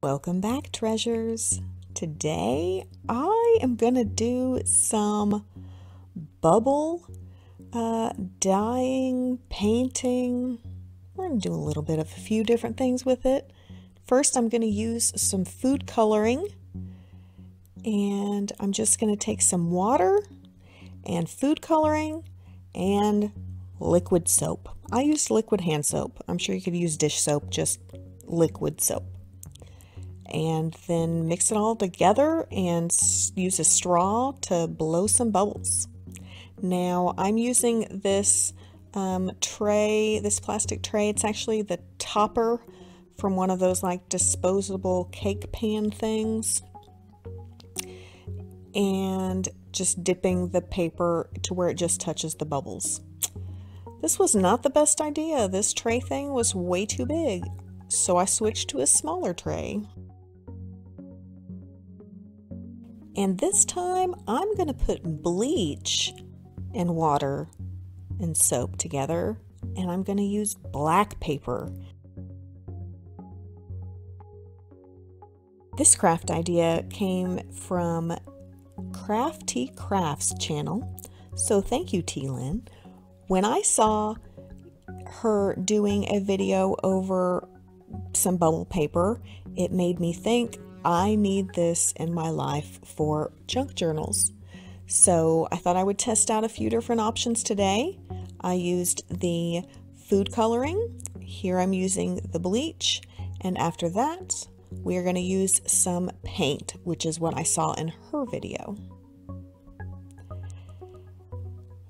Welcome back, treasures. Today I am gonna do some bubble dyeing, painting. We're gonna do a little bit of a few different things with it. First, I'm gonna use some food coloring, and I'm just gonna take some water and food coloring and liquid soap. I used liquid hand soap. I'm sure you could use dish soap, just liquid soap. And then mix it all together and use a straw to blow some bubbles. Now I'm using this tray, this plastic tray. It's actually the topper from one of those like disposable cake pan things, and just dipping the paper to where it just touches the bubbles. This was not the best idea. This tray thing was way too big, so I switched to a smaller tray. And this time I'm going to put bleach and water and soap together, and I'm going to use black paper. This craft idea came from Crafty Crafts channel, so thank you, T. Lynn. When I saw her doing a video over some bubble paper, it made me think, I need this in my life for junk journals. So I thought I would test out a few different options today. I used the food coloring. Here I'm using the bleach. And after that, we are going to use some paint, which is what I saw in her video.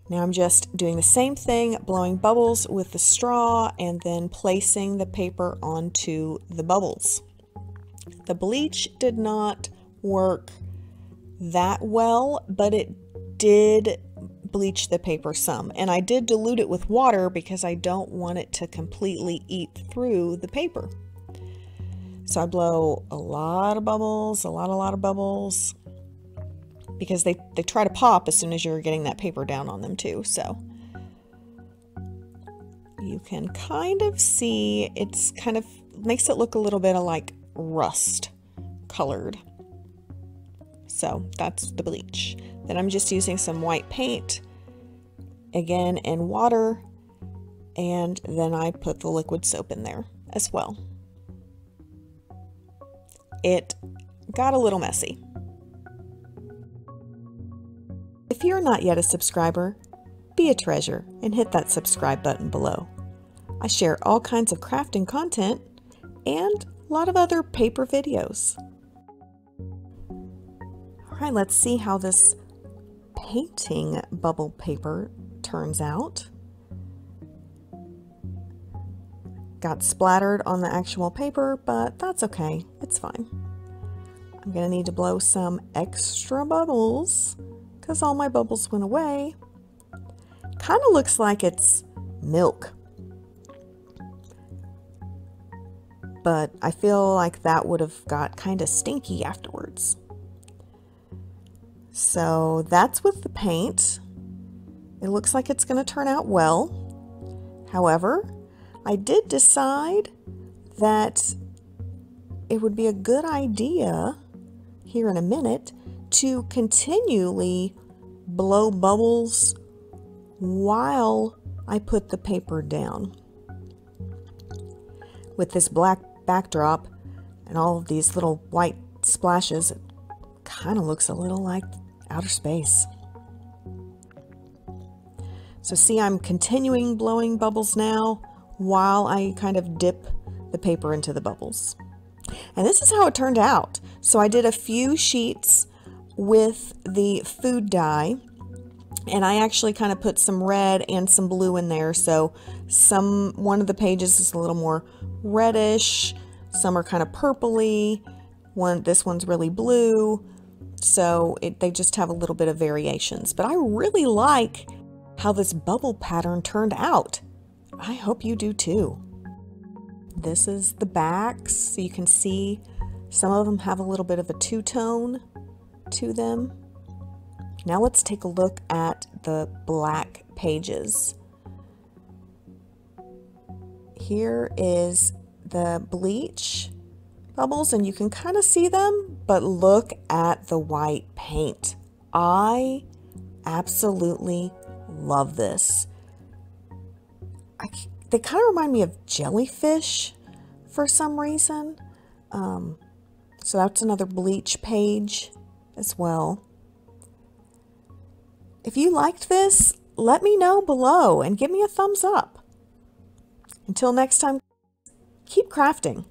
Now I'm just doing the same thing, blowing bubbles with the straw and then placing the paper onto the bubbles. The bleach did not work that well, but it did bleach the paper some. And I did dilute it with water because I don't want it to completely eat through the paper. So I blow a lot of bubbles, a lot of bubbles, because they try to pop as soon as you're getting that paper down on them too. So you can kind of see it's kind of makes it look a little bit like rust colored. So that's the bleach. Then I'm just using some white paint again and water, and then I put the liquid soap in there as well. It got a little messy. If you're not yet a subscriber, be a treasure and hit that subscribe button below. I share all kinds of crafting content and a lot of other paper videos. All right, let's see how this painting bubble paper turns out. Got splattered on the actual paper, but that's okay. It's fine. I'm gonna need to blow some extra bubbles because all my bubbles went away. Kind of looks like it's milk, but I feel like that would have got kind of stinky afterwards. So that's with the paint. It looks like it's going to turn out well. However, I did decide that it would be a good idea here in a minute to continually blow bubbles while I put the paper down. With this black backdrop and all of these little white splashes, it kind of looks a little like outer space. So see, I'm continuing blowing bubbles now while I kind of dip the paper into the bubbles. And this is how it turned out. So I did a few sheets with the food dye, and I actually kind of put some red and some blue in there. So one of the pages is a little more reddish, some are kind of purpley, this one's really blue. So they just have a little bit of variations. But I really like how this bubble pattern turned out. I hope you do too. This is the backs, so you can see some of them have a little bit of a two-tone to them. Now let's take a look at the black pages. Here is the bleach bubbles and you can kind of see them, but look at the white paint. I absolutely love this. They kind of remind me of jellyfish for some reason. So that's another bleach page as well. If you liked this, let me know below and give me a thumbs up. Until next time, keep crafting.